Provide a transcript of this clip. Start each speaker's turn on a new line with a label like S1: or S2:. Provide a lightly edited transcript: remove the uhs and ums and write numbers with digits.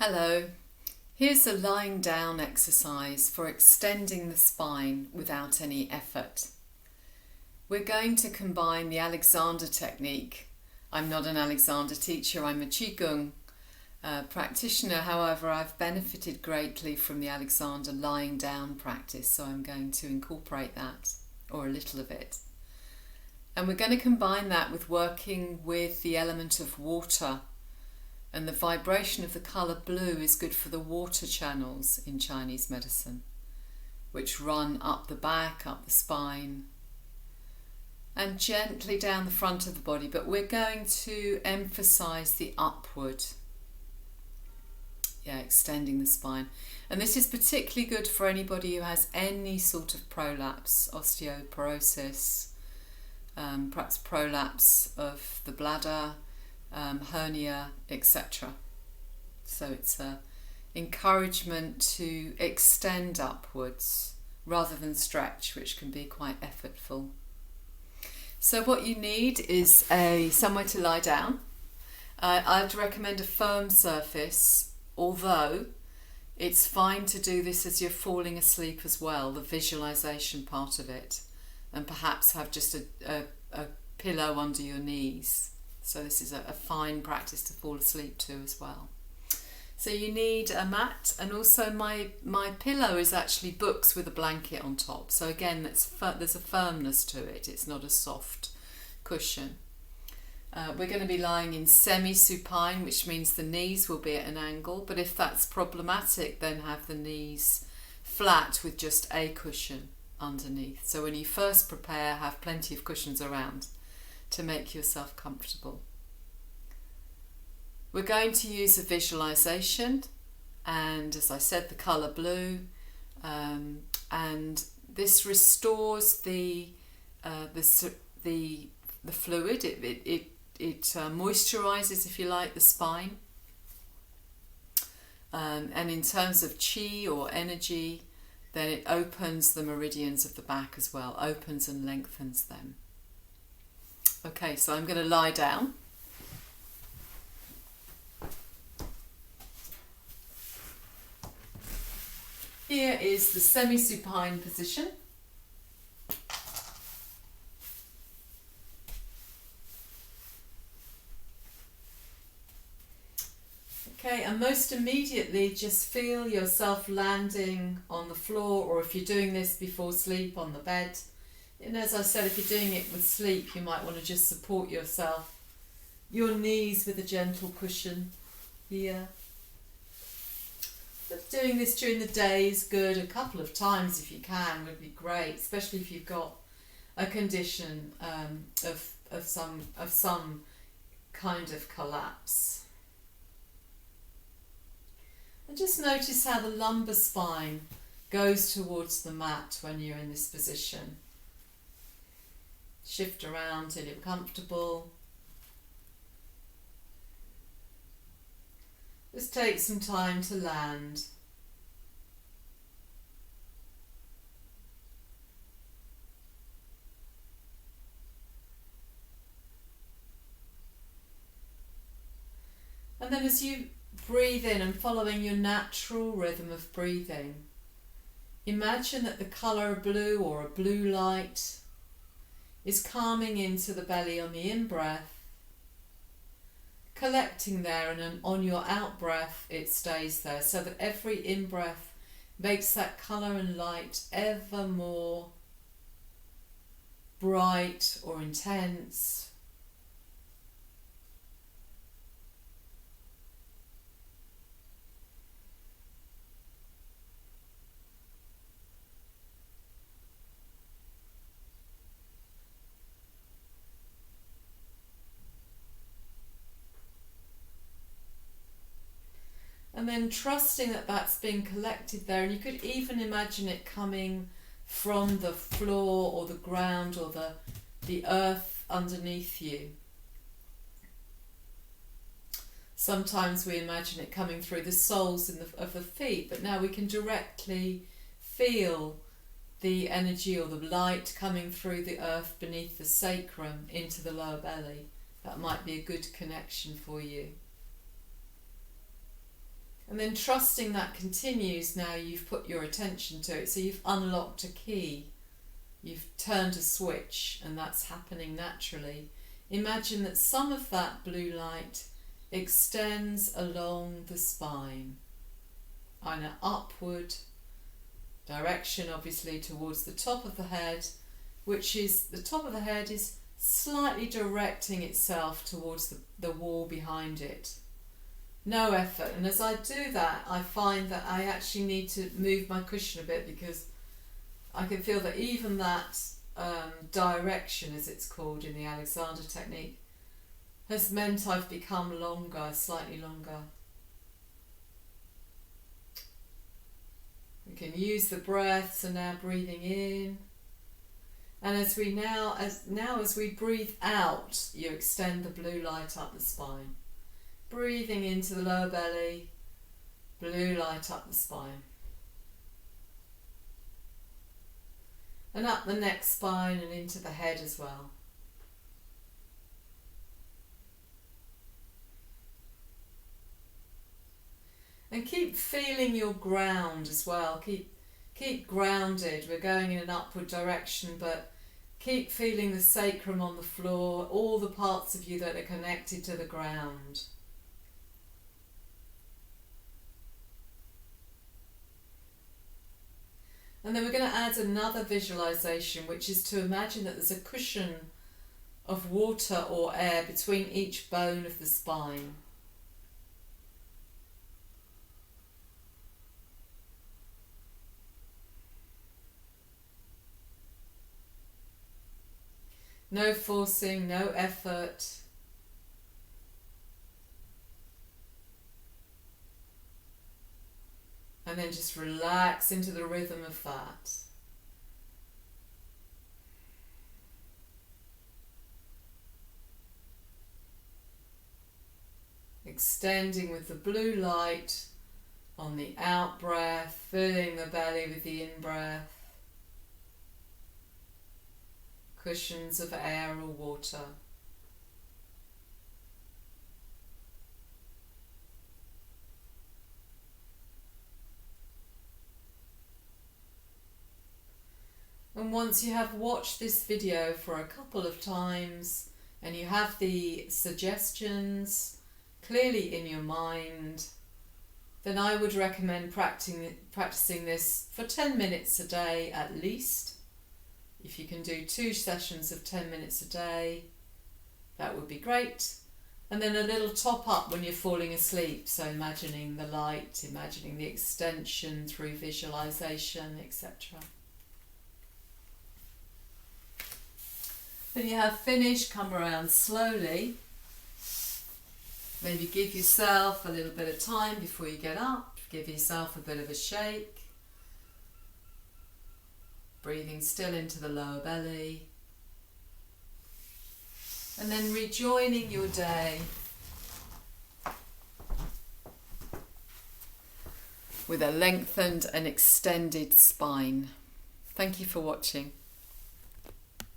S1: Hello, here's a lying down exercise for extending the spine without any effort. We're going to combine the Alexander technique. I'm not an Alexander teacher, I'm a Qigong practitioner. However, I've benefited greatly from the Alexander lying down practice, so I'm going to incorporate that, or a little of it. And we're going to combine that with working with the element of water. And the vibration of the colour blue is good for the water channels in Chinese medicine, which run up the back, up the spine, and gently down the front of the body. But we're going to emphasise the upward, extending the spine. And this is particularly good for anybody who has any sort of prolapse, osteoporosis, perhaps prolapse of the bladder, hernia, etc. So it's an encouragement to extend upwards rather than stretch, which can be quite effortful. So what you need is somewhere to lie down. I'd recommend a firm surface, although it's fine to do this as you're falling asleep as well, the visualisation part of it, and perhaps have just a pillow under your knees. So this is a fine practice to fall asleep to as well. So you need a mat, and also my pillow is actually books with a blanket on top. So again, there's a firmness to it. It's not a soft cushion. We're going to be lying in semi-supine, which means the knees will be at an angle. But if that's problematic, then have the knees flat with just a cushion underneath. So when you first prepare, have plenty of cushions around to make yourself comfortable. We're going to use a visualization, and as I said, the colour blue, and this restores the fluid. It moisturizes, if you like, the spine, and in terms of qi or energy, then it opens the meridians of the back as well, opens and lengthens them. Okay, so I'm going to lie down. Here is the semi-supine position. Okay, and most immediately just feel yourself landing on the floor, or if you're doing this before sleep, on the bed. And as I said, if you're doing it with sleep, you might want to just support yourself, your knees with a gentle cushion here. But doing this during the day is good. A couple of times if you can would be great, especially if you've got a condition of some kind of collapse. And just notice how the lumbar spine goes towards the mat when you're in this position. Shift around till you're comfortable. Just take some time to land. And then as you breathe in and following your natural rhythm of breathing, imagine that the colour blue, or a blue light, is calming into the belly on the in-breath, collecting there, and on your out-breath it stays there, so that every in-breath makes that colour and light ever more bright or intense. And then trusting that that's being collected there, and you could even imagine it coming from the floor or the ground or the earth underneath you. Sometimes we imagine it coming through the soles of the feet, but now we can directly feel the energy or the light coming through the earth beneath the sacrum into the lower belly. That might be a good connection for you. And then trusting that continues now you've put your attention to it. So you've unlocked a key. You've turned a switch, and that's happening naturally. Imagine that some of that blue light extends along the spine in an upward direction, obviously towards the top of the head, which is, the top of the head is slightly directing itself towards the wall behind it. No effort. And as I do that, I find that I actually need to move my cushion a bit, because I can feel that even that direction, as it's called in the Alexander technique, has meant I've become longer, slightly longer. We can use the breath, so now breathing in. And as we breathe out, you extend the blue light up the spine. Breathing into the lower belly, blue light up the spine. And up the neck spine and into the head as well. And keep feeling your ground as well. Keep grounded. We're going in an upward direction, but keep feeling the sacrum on the floor, all the parts of you that are connected to the ground. And then we're going to add another visualization, which is to imagine that there's a cushion of water or air between each bone of the spine. No forcing, no effort. And then just relax into the rhythm of that. Extending with the blue light on the out breath, filling the belly with the in breath. Cushions of air or water. And once you have watched this video for a couple of times and you have the suggestions clearly in your mind, then I would recommend practicing this for 10 minutes a day at least. If you can do 2 sessions of 10 minutes a day, that would be great. And then a little top up when you're falling asleep, so imagining the light, imagining the extension through visualization, etc. When you have finished, come around slowly. Maybe give yourself a little bit of time before you get up. Give yourself a bit of a shake. Breathing still into the lower belly. And then rejoining your day with a lengthened and extended spine. Thank you for watching.